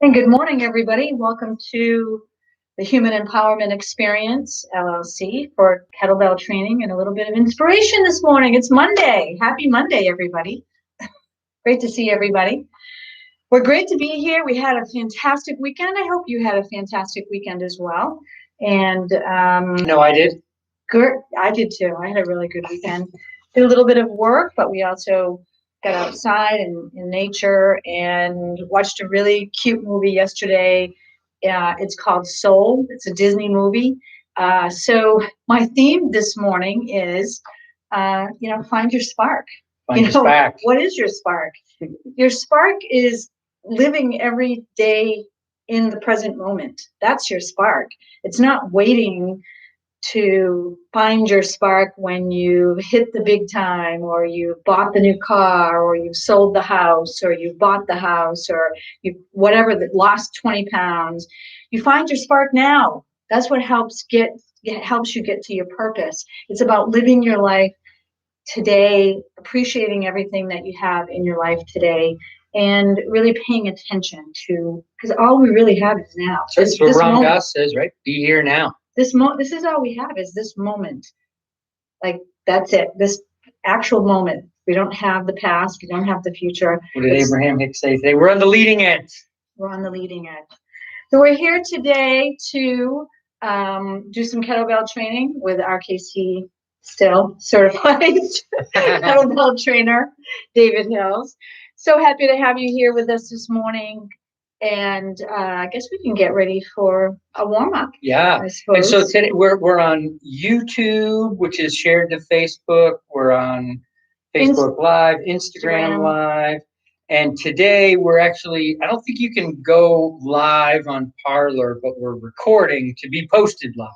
And good morning, everybody. Welcome to the Human Empowerment Experience LLC for Kettlebell training and a little bit of inspiration this morning. It's Monday. Happy Monday, everybody. Great to see everybody. We're great to be here. We had a fantastic weekend. I hope you had a fantastic weekend as well. And No, I did. Good. I did too. I had a really good weekend. Did a little bit of work, but we also got outside and in nature and watched a really cute movie yesterday. It's called Soul. It's a Disney movie. So my theme this morning is, find your spark. Find your spark. What is your spark? Your spark is living every day in the present moment. That's your spark. It's not waiting to find your spark when you hit the big time, or you bought the new car, or you sold the house, or you bought the house, or you whatever that lost 20 pounds. You find your spark now. That's what helps you get to your purpose. It's about living your life today, appreciating everything that you have in your life today, and really paying attention to, because all we really have is now. So that's what Ram Dass says, right? Be here now. This is all we have, is this moment. Like, that's it. This actual moment. We don't have the past. We don't have the future. What did Abraham Hicks say today? We're on the leading edge. We're on the leading edge. So we're here today to do some kettlebell training with RKC still certified kettlebell trainer, David Hills. So happy to have you here with us this morning. And I guess we can get ready for a warm-up. Yeah. I suppose. And so today we're on YouTube, which is shared to Facebook. We're on Facebook Live, Instagram Live. And today we're actually, I don't think you can go live on Parler, but we're recording to be posted live,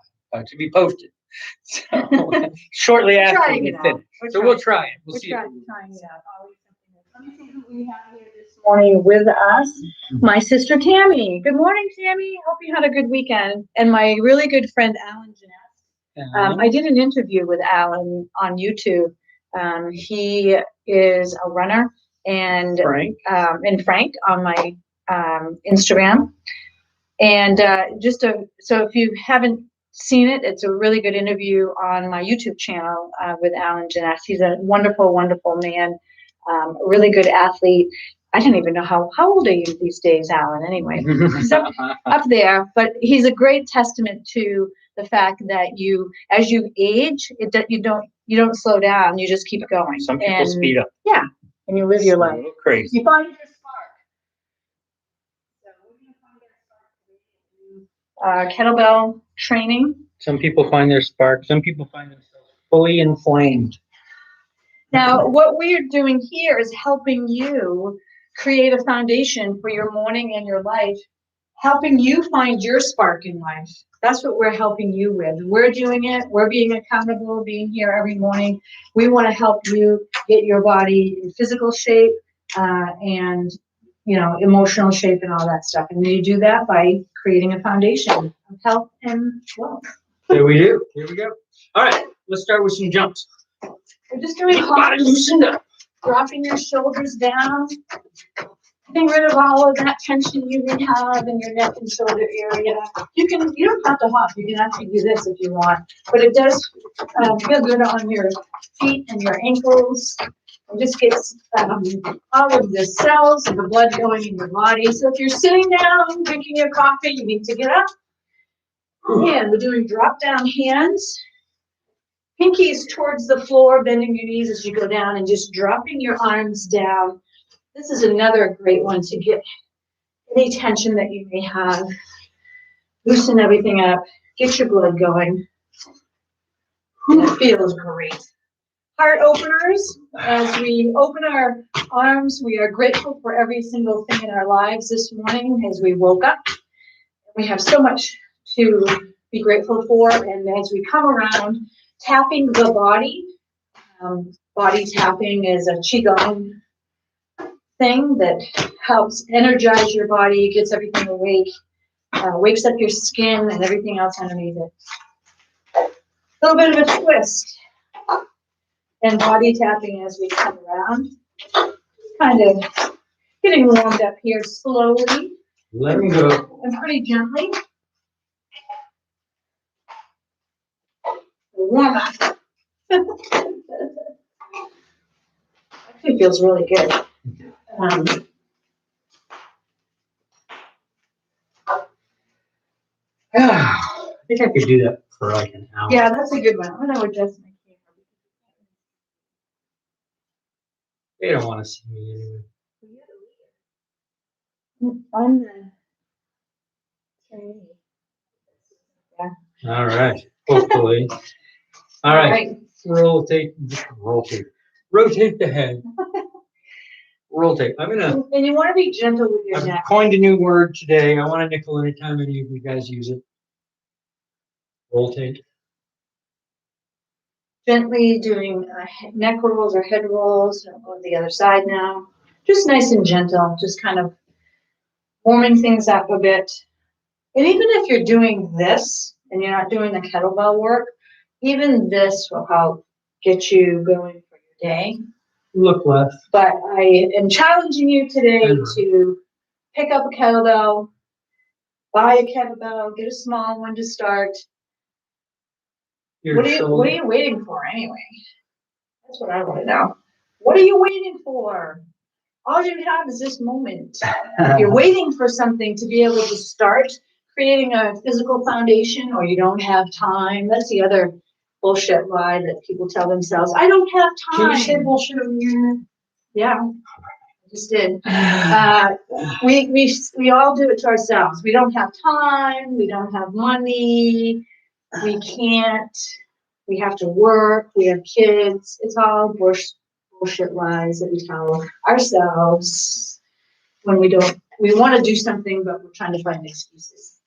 So shortly after we finish. So we'll try it. We'll see. Trying it out. Let me see who we have here this morning with us. My sister Tammy. Good morning, Tammy. Hope you had a good weekend. And my really good friend Alan Jeanette. I did an interview with Alan on YouTube. He is a runner, and Frank on my Instagram. And so if you haven't seen it, it's a really good interview on my YouTube channel with Alan Jeanette. He's a wonderful, wonderful man. A really good athlete. I don't even know how old are you these days, Alan? Anyway, so up there. But he's a great testament to the fact that as you age, you don't slow down. You just keep going. Some people speed up. Yeah, and you live your life. Crazy. You find your spark. So we're going to find our spark. Kettlebell training. Some people find their spark. Some people find themselves fully inflamed. Now, what we are doing here is helping you create a foundation for your morning and your life, helping you find your spark in life. That's what we're helping you with. We're doing it. We're being accountable, being here every morning. We want to help you get your body in physical shape and, emotional shape and all that stuff. And you do that by creating a foundation of health and wealth. There we do. Here we go. All right, let's start with some jumps. We're just doing body loosened up. Dropping your shoulders down, getting rid of all of that tension you may have in your neck and shoulder area. You don't have to hop. You can actually do this if you want, but it does feel good on your feet and your ankles. It just gets all of the cells and the blood going in your body. So if you're sitting down drinking your coffee, you need to get up. And we're doing drop down hands. Pinkies towards the floor, bending your knees as you go down and just dropping your arms down. This is another great one to get any tension that you may have. Loosen everything up. Get your blood going. It feels great. Heart openers. As we open our arms, we are grateful for every single thing in our lives this morning as we woke up. We have so much to be grateful for. And as we come around, tapping the body. Body tapping is a qigong thing that helps energize your body, gets everything awake, wakes up your skin and everything else underneath it. A little bit of a twist. And body tapping as we come around. Kind of getting warmed up here slowly. Let them go. And pretty gently. Warm up. Actually feels really good. I think I could do that for like an hour. Yeah, that's a good one. I'm gonna adjust my They don't want to see me camera. I'm the trainee. Yeah. anyway. All right. Hopefully. All right. Rotate the head. Rotate. I'm gonna. And you want to be gentle with your I've neck. coined a new word today. I want a nickel anytime any of you guys use it. Rotate. Gently doing neck rolls or head rolls. I'll go to the other side now. Just nice and gentle. Just kind of warming things up a bit. And even if you're doing this and you're not doing the kettlebell work, even this will help get you going for your day. Look left. But I am challenging you today to pick up a kettlebell, buy a kettlebell, get a small one to start. What are you waiting for anyway? That's what I want to know. What are you waiting for? All you have is this moment. You're waiting for something to be able to start creating a physical foundation, or you don't have time. That's the other bullshit lie that people tell themselves. I don't have time. Can you say bullshit on the internet? Yeah, I just did. We all do it to ourselves. We don't have time. We don't have money. We can't. We have to work. We have kids. It's all bullshit lies that we tell ourselves when we don't. We want to do something, but we're trying to find excuses.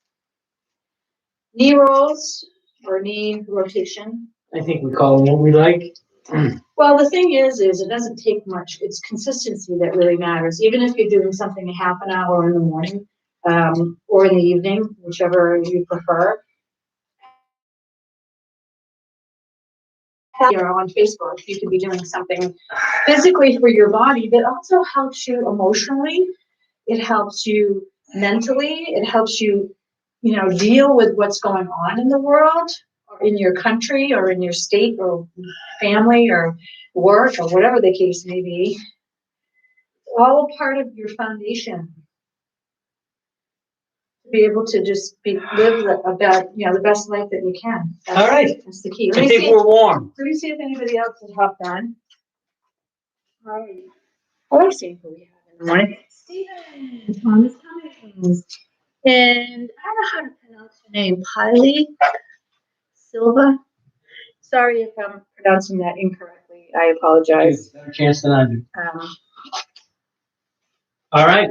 Knee rolls or knee rotation. I think we call them what we like. Well, the thing is it doesn't take much. It's consistency that really matters. Even if you're doing something a half an hour in the morning or in the evening, whichever you prefer. You're on Facebook, you could be doing something physically for your body that also helps you emotionally. It helps you mentally. It helps you, deal with what's going on in the world, or in your country, or in your state, or family, or work, or whatever the case may be. It's all a part of your foundation. To be able to just live the best life that you can. All right. That's the key. I think we're warm. Let me see if anybody else has hopped on. All right. I like seeing who we have in the morning. Stephen Thomas Cummings. And I don't know how to pronounce your name. Piley Silva. Sorry if I'm pronouncing that incorrectly. I apologize. Better chance than I do. All right.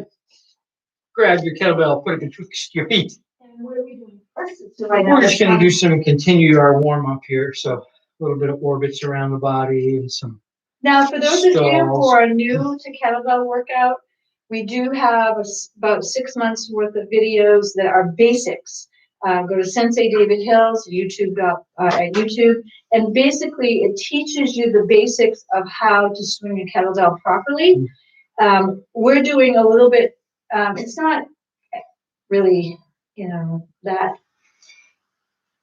Grab your kettlebell, put it betwixt your feet. And what are we doing first? We're just going to continue our warm up here. So a little bit of orbits around the body and some. Now, for those of you who are new to kettlebell workout, we do have about 6 months worth of videos that are basics. Go to Sensei David Hill's YouTube, at YouTube, and basically it teaches you the basics of how to swing a kettlebell properly. We're doing a little bit. It's not really, that.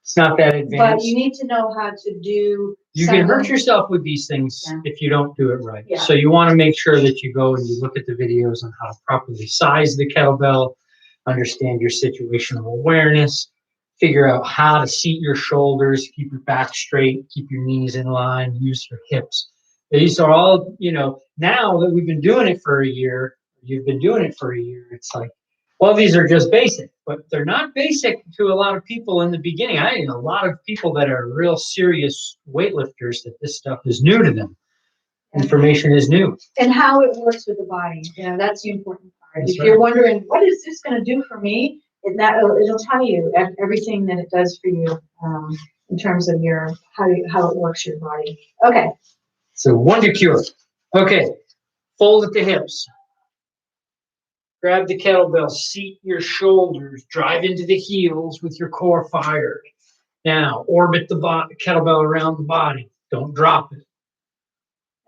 It's not that advanced. But you need to know how to do. You can hurt yourself with these things if you don't do it right. Yeah. So you want to make sure that you go and you look at the videos on how to properly size the kettlebell, understand your situational awareness, figure out how to seat your shoulders, keep your back straight, keep your knees in line, use your hips. These are all, now that we've been doing it for a year, it's like, well, these are just basic, but they're not basic to a lot of people in the beginning. I know a lot of people that are real serious weightlifters that this stuff is new to them. Information is new. And how it works with the body. That's the important part. That's if you're wondering, what is this going to do for me? It'll tell you everything that it does for you in terms of how it works your body. Okay. So Wonder Cure. Okay. Fold at the hips. Grab the kettlebell, seat your shoulders, drive into the heels with your core fired. Now, orbit the kettlebell around the body. Don't drop it.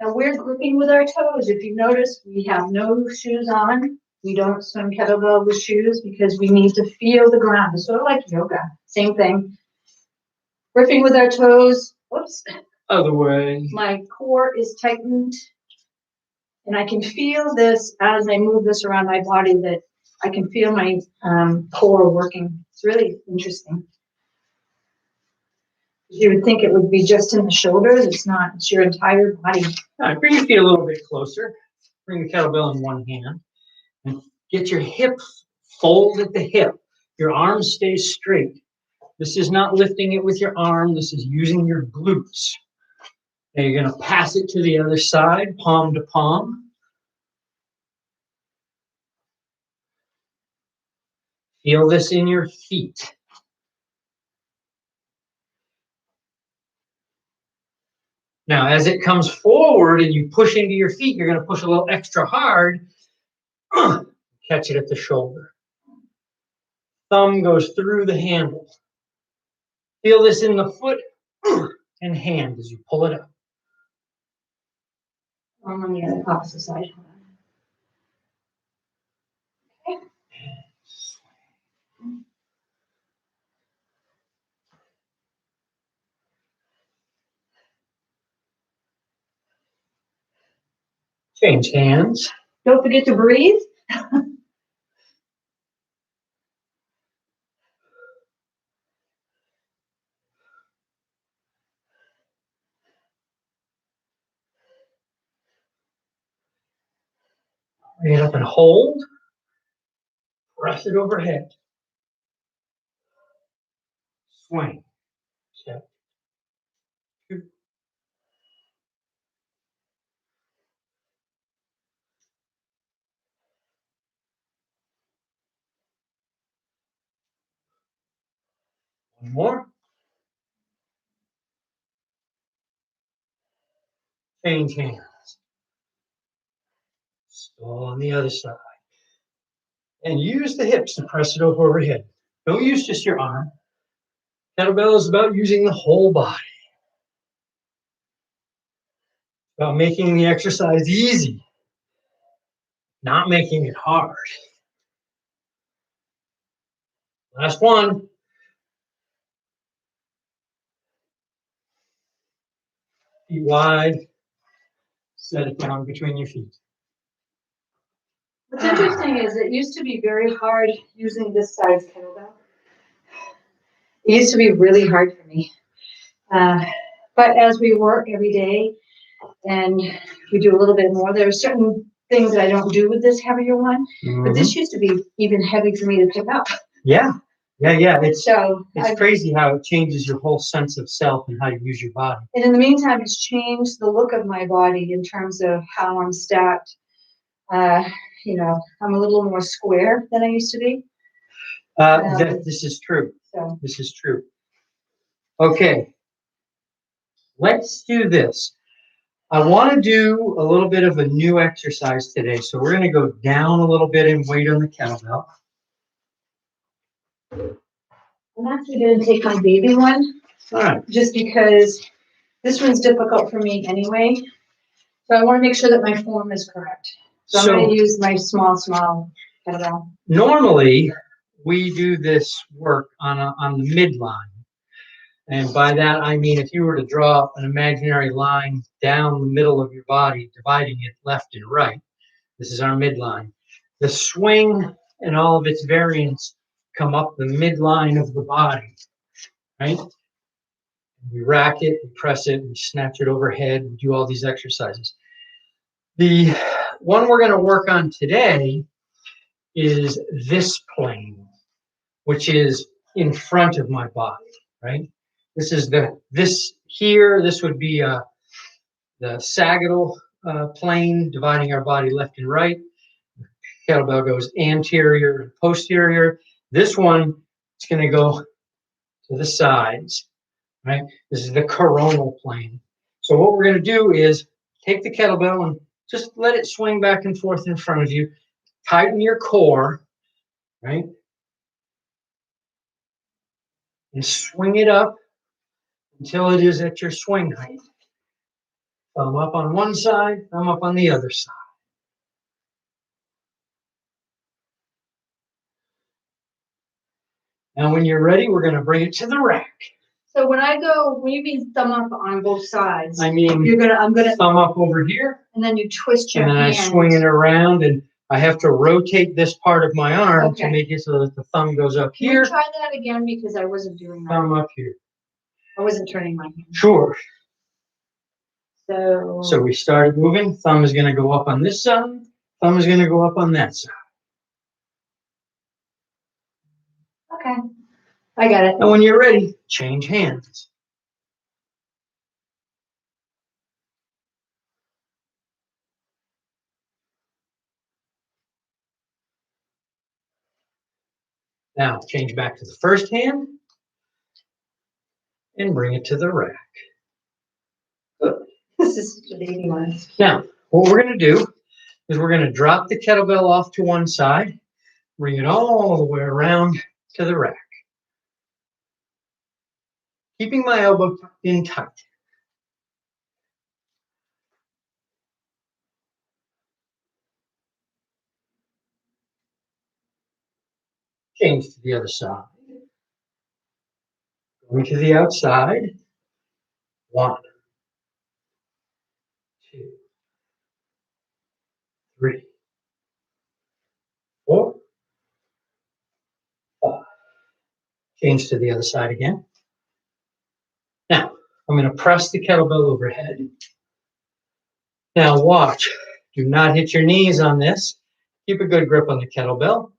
Now, we're gripping with our toes. If you notice, we have no shoes on. We don't swing kettlebell with shoes because we need to feel the ground. It's sort of like yoga, same thing. Gripping with our toes. Whoops. Other way. My core is tightened. And I can feel this as I move this around my body, that I can feel my core working. It's really interesting. You would think it would be just in the shoulders. It's not. It's your entire body. All right, bring your feet a little bit closer. Bring the kettlebell in one hand. And get your hip fold at the hip. Your arm stays straight. This is not lifting it with your arm. This is using your glutes. Now you're going to pass it to the other side, palm to palm. Feel this in your feet. Now, as it comes forward and you push into your feet, you're going to push a little extra hard. Catch it at the shoulder. Thumb goes through the handle. Feel this in the foot and hand as you pull it up. I'm on the other opposite side. Okay. Change hands. Don't forget to breathe. Bring it up and hold. Press it overhead. Swing. Check. 2. One more. Change hands. Still on the other side. And use the hips to press it over overhead. Don't use just your arm. Kettlebell is about using the whole body. About making the exercise easy, not making it hard. Last one. Feet wide. Set it down between your feet. What's interesting is it used to be very hard using this size kettlebell. It used to be really hard for me. But as we work every day and we do a little bit more, there are certain things that I don't do with this heavier one. But this used to be even heavy for me to pick up. Yeah. It's I've, crazy how it changes your whole sense of self and how you use your body. And in the meantime, it's changed the look of my body in terms of how I'm stacked. I'm a little more square than I used to be. This is true. So. This is true. Okay. Let's do this. I want to do a little bit of a new exercise today. So we're going to go down a little bit in weight on the kettlebell. I'm actually going to take my baby one. All right. Just because this one's difficult for me anyway. So I want to make sure that my form is correct. So I'm going to use my small kettlebell. Normally, we do this work on the midline. And by that, I mean if you were to draw an imaginary line down the middle of your body, dividing it left and right, this is our midline. The swing and all of its variants come up the midline of the body, right? We rack it, we press it, we snatch it overhead, we do all these exercises. The one we're going to work on today is this plane, which is in front of my body, right? This is this would be the sagittal plane dividing our body left and right. Kettlebell goes anterior and posterior. This one is going to go to the sides, right? This is the coronal plane. So what we're going to do is take the kettlebell and just let it swing back and forth in front of you. Tighten your core, right? And swing it up until it is at your swing height. Thumb up on one side, thumb up on the other side. Now when you're ready, we're gonna bring it to the rack. So when you mean thumb up on both sides, I mean, I'm gonna, thumb up over here, and then you twist your and then I hand. swing it around, and I have to rotate this part of my arm to Okay. make it so that the thumb goes up Can here, you try that again, because I wasn't doing that. thumb up here. I wasn't turning my hand. Sure. So. So we started moving. Thumb is gonna go up on this side. Thumb is gonna go up on that side. Okay. I got it. And when you're ready, change hands. Now change back to the first hand and bring it to the rack. Good. This is such a baby one. Now, what we're going to do is we're going to drop the kettlebell off to one side, bring it all the way around to the rack. Keeping my elbow tucked in tight. Change to the other side. Going to the outside. 1, 2, 3, 4, 5. Change to the other side again. Now, I'm going to press the kettlebell overhead. Now watch. Do not hit your knees on this. Keep a good grip on the kettlebell.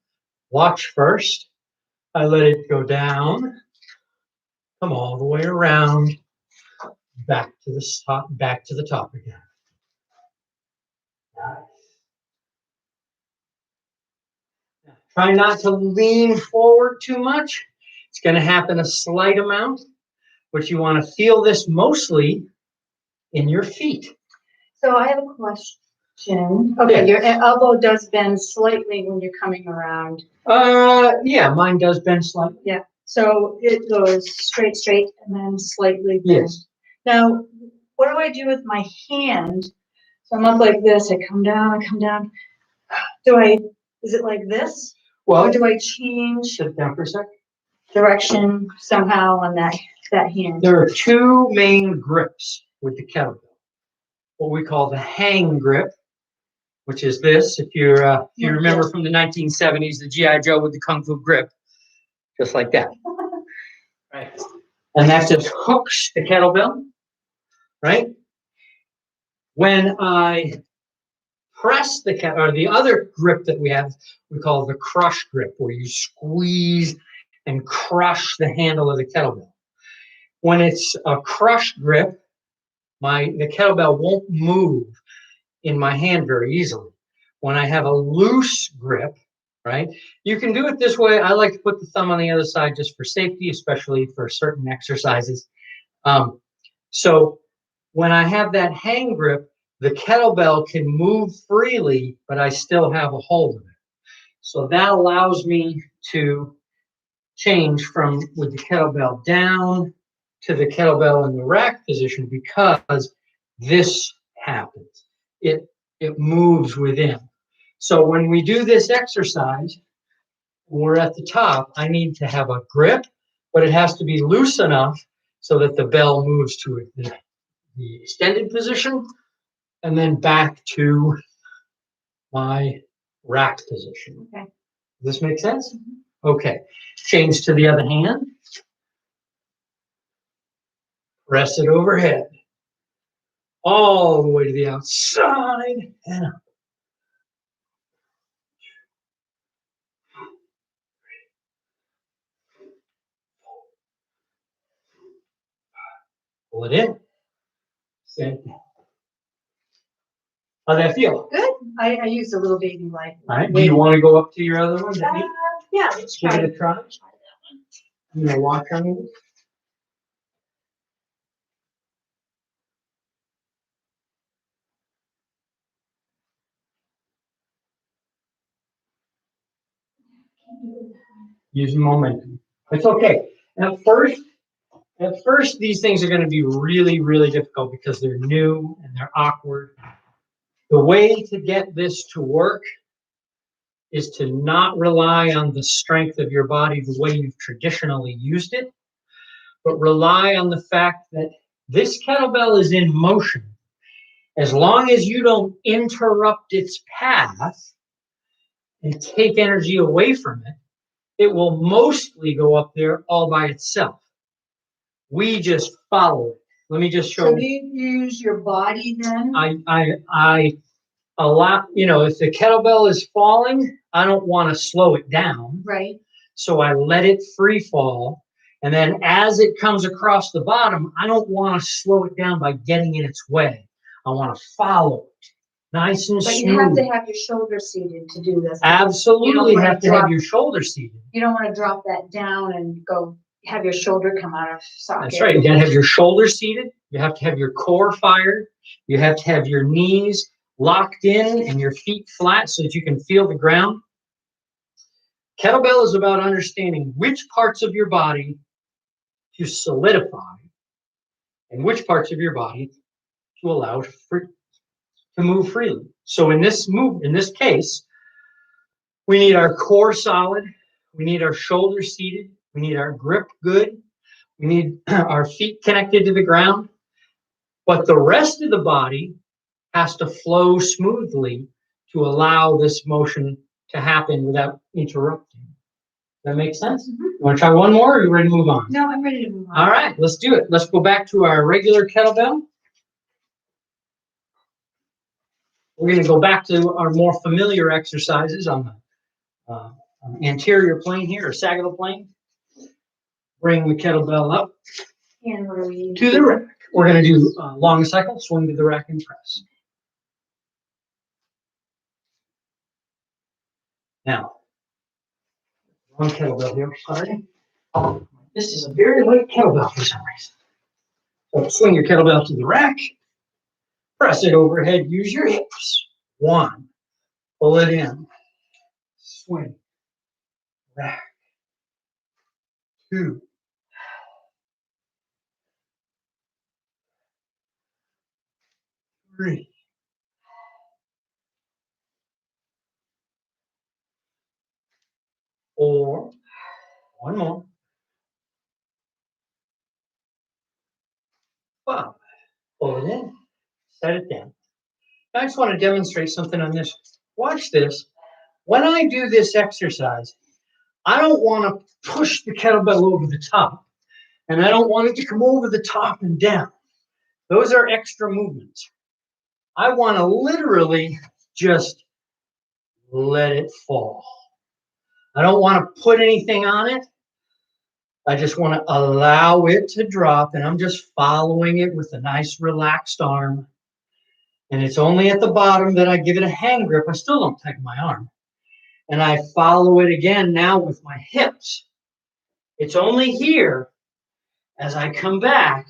Watch first. I let it go down. Come all the way around. Back to the top again. Nice. Try not to lean forward too much. It's going to happen a slight amount, but you want to feel this mostly in your feet. So I have a question. Okay, your elbow does bend slightly when you're coming around. Yeah, mine does bend slightly. Yeah. So it goes straight, and then slightly bend. Yes. Now, what do I do with my hand? So I'm up like this. I come down. Is it like this? Well, Or do I change sit down for a sec. direction somehow on that hand? There are two main grips with the kettlebell. What we call the hang grip, which is this. If you remember from the 1970s, the G.I. Joe with the Kung Fu grip, just like that. Right. And that just hooks the kettlebell, right? When I press the other grip that we have, we call the crush grip, where you squeeze and crush the handle of the kettlebell. When it's a crush grip, the kettlebell won't move in my hand very easily. When I have a loose grip, right, you can do it this way. I like to put the thumb on the other side just for safety, especially for certain exercises. So when I have that hang grip, the kettlebell can move freely, but I still have a hold of it. So that allows me to change from with the kettlebell down to the kettlebell in the rack position, because this happens. It moves within. So when we do this exercise, we're at the top. I need to have a grip, but it has to be loose enough so that the bell moves to the extended position and then back to my rack position. Okay. Does this make sense? Mm-hmm. Okay. Change to the other hand. Press it overhead. All the way to the outside and up. Pull it in. Set. How'd that feel? Good. I used a little baby light. All right. Do you want to go up to your other one? Yeah, let's Give try it a try. I'm gonna watch on you. Using momentum. It's okay. At first, these things are going to be really, really difficult because they're new and they're awkward. The way to get this to work is to not rely on the strength of your body the way you've traditionally used it, but rely on the fact that this kettlebell is in motion. As long as you don't interrupt its path and take energy away from it, it will mostly go up there all by itself. We just follow it. Let me just show So do you. you use your body then? I allow, if the kettlebell is falling, I don't want to slow it down. Right. So I let it free fall. And then as it comes across the bottom, I don't want to slow it down by getting in its way. I want to follow it. Nice and But smooth. you have to have your shoulders seated to do this. Absolutely wanna have to have drop- your shoulders seated. You don't want to drop that down and go have your shoulder come out of socket. That's right. You gotta have your shoulders seated. You have to have your core fired. You have to have your knees locked in and your feet flat so that you can feel the ground. Kettlebell is about understanding which parts of your body to solidify and which parts of your body to allow to move freely. So in this case, we need our core solid. We need our shoulders seated. We need our grip good. We need our feet connected to the ground. But the rest of the body has to flow smoothly to allow this motion to happen without interrupting. That makes sense? Mhm. You want to try one more, or are you ready to move on? No, I'm ready to move on. All right, let's do it. Let's go back to our regular kettlebell. We're going to go back to our more familiar exercises on the anterior plane here, or sagittal plane. Bring the kettlebell up And what are we? to the rack. We're going to do long cycle, swing to the rack and press. Now, one kettlebell here, sorry. This is a very light kettlebell for some reason. So swing your kettlebell to the rack, press it overhead, use your hips. 1, pull it in, swing, rack. 2, 3, 4, one more, 5, pull it in, set it down. I just want to demonstrate something on this. Watch this. When I do this exercise, I don't want to push the kettlebell over the top, and I don't want it to come over the top and down. Those are extra movements. I want to literally just let it fall. I don't want to put anything on it. I just want to allow it to drop, and I'm just following it with a nice relaxed arm. And it's only at the bottom that I give it a hand grip. I still don't tighten my arm. And I follow it again now with my hips. It's only here, as I come back,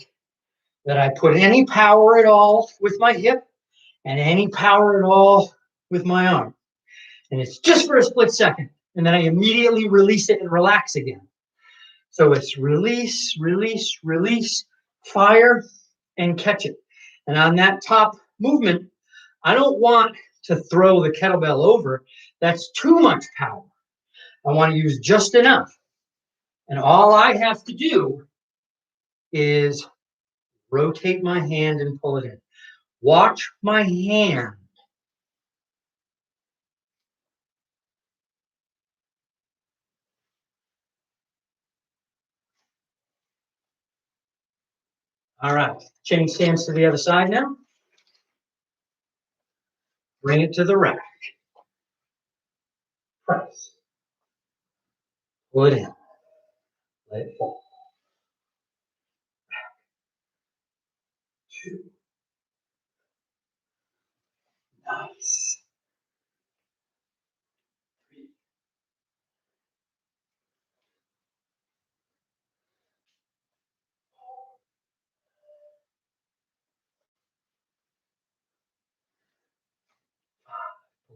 that I put any power at all with my hip and any power at all with my arm. And it's just for a split second. And then I immediately release it and relax again. So it's release, release, release, fire, and catch it. And on that top movement, I don't want to throw the kettlebell over. That's too much power. I want to use just enough. And all I have to do is rotate my hand and pull it in. Watch my hand. All right, change stance to the other side now. Bring it to the rack. Press. Pull it in. Let it fall. 2. Nice. 3.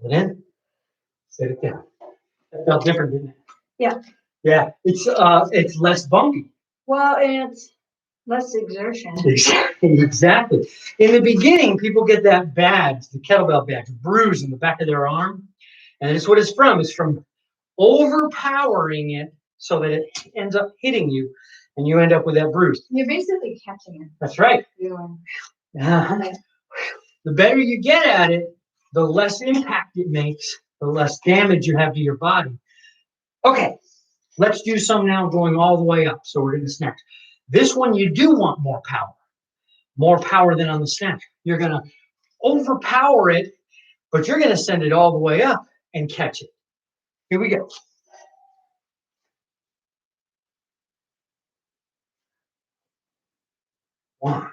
Pull it in. Set it down. That felt different, didn't it? Yeah. Yeah, it's less bumpy. Well, and it's less exertion. Exactly. In the beginning, people get that badge, the kettlebell badge, bruise in the back of their arm. And that's what it's from. It's from overpowering it so that it ends up hitting you and you end up with that bruise. You're basically catching it. That's right. Doing. The better you get at it, the less impact it makes, the less damage you have to your body. Okay, let's do some now going all the way up. So we're doing this next. This one, you do want more power than on the snatch. You're going to overpower it, but you're going to send it all the way up and catch it. Here we go. One,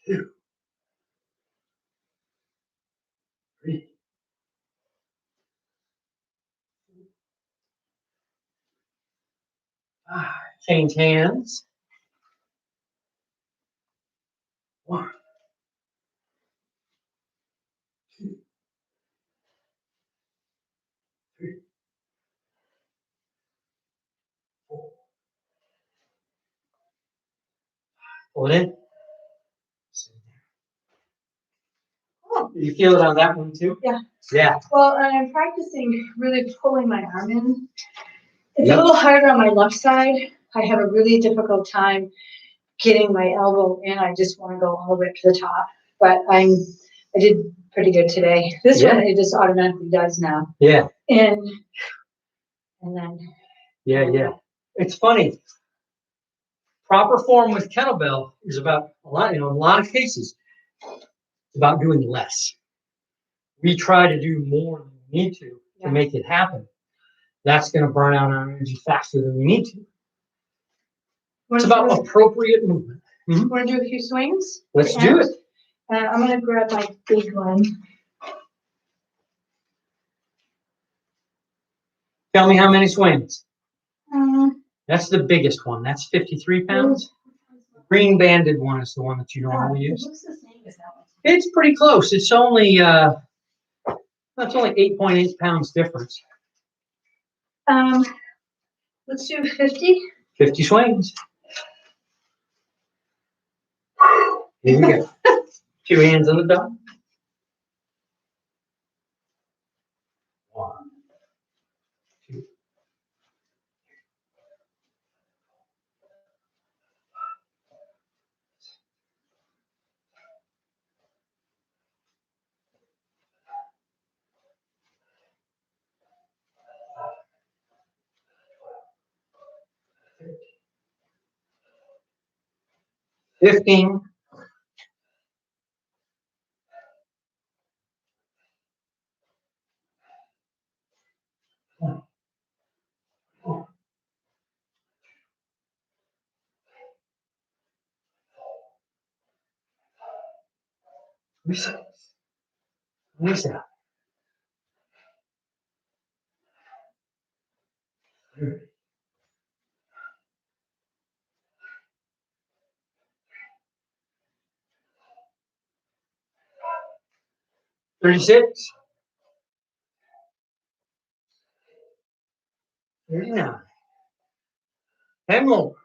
two, three. Change hands. One, two, three, four. Pull it in. Oh. You feel it on that one too? Yeah. Yeah. Well, I'm practicing really pulling my arm in. It's Yep. a little harder on my left side. I have a really difficult time getting my elbow in. I just want to go all the way up to the top. But I did pretty good today. This one, it just automatically does now. Yeah. And then. Yeah. It's funny. Proper form with kettlebell is about a lot of cases, it's about doing less. We try to do more than we need to make it happen. That's going to burn out our energy faster than we need to. It's about appropriate movement. Want to do a few swings? Let's do it. I'm going to grab my big one. Tell me how many swings. Um, That's the biggest one. That's 53 pounds. The green banded one is the one that you normally use. It looks the same as that one. It's pretty close. It's only that's only 8.8 pounds difference. Let's do 50. 50 swings. Here we go. 2 hands on the dog. 1, 2. $15. Lisa. 36. 39. 10 more.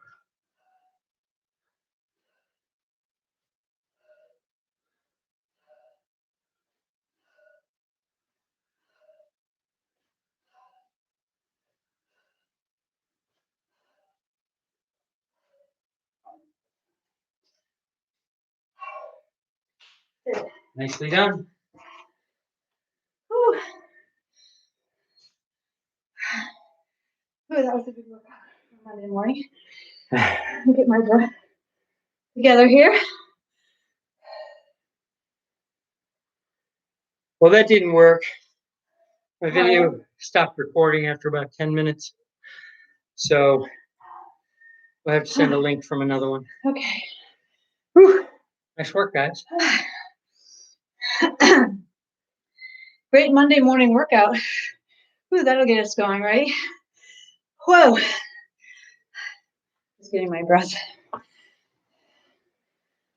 Nicely done. Whew. Ooh, that was a good workout on Monday morning. Get my breath together here. Well, that didn't work. My video stopped recording after about 10 minutes. So we'll have to send a link from another one. Okay. Whew. Nice work, guys. Great Monday morning workout. Ooh, that'll get us going, right? Whoa. Just getting my breath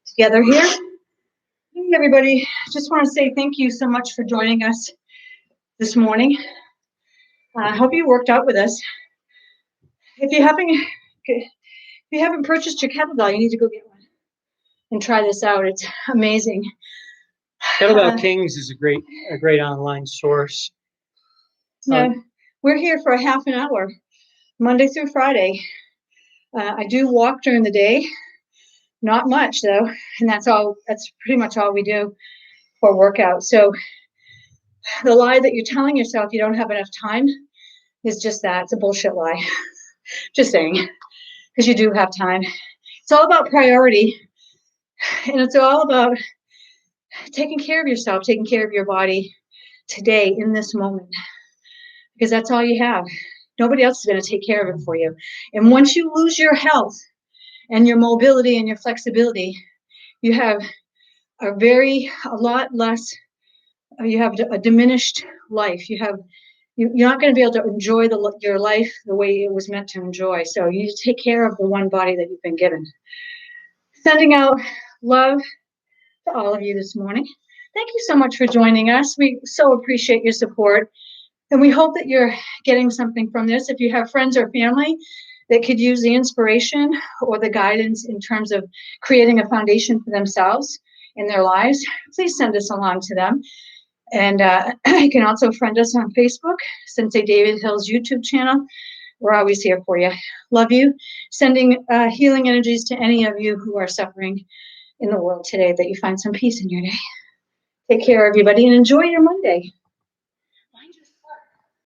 together here. Hey, everybody. Just want to say thank you so much for joining us this morning. I hope you worked out with us. If you haven't purchased your kettlebell, you need to go get one and try this out. It's amazing. Kettlebell Kings is a great online source. Now, we're here for a half an hour, Monday through Friday. I do walk during the day, not much though, and that's pretty much all we do for workout. So the lie that you're telling yourself you don't have enough time is just that. It's a bullshit lie. Just saying, because you do have time. It's all about priority, and it's all about taking care of yourself, taking care of your body today in this moment, because that's all you have. Nobody else is going to take care of it for you. And once you lose your health and your mobility and your flexibility, you have a lot less, you have a diminished life. You're not going to be able to enjoy your life the way it was meant to enjoy. So you need to take care of the one body that you've been given. Sending out love to all of you this morning. Thank you so much for joining us. We so appreciate your support. And we hope that you're getting something from this. If you have friends or family that could use the inspiration or the guidance in terms of creating a foundation for themselves in their lives, please send this along to them. And you can also friend us on Facebook, Sensei David Hill's YouTube channel. We're always here for you. Love you. Sending healing energies to any of you who are suffering in the world today, that you find some peace in your day. Take care, everybody, and enjoy your Monday.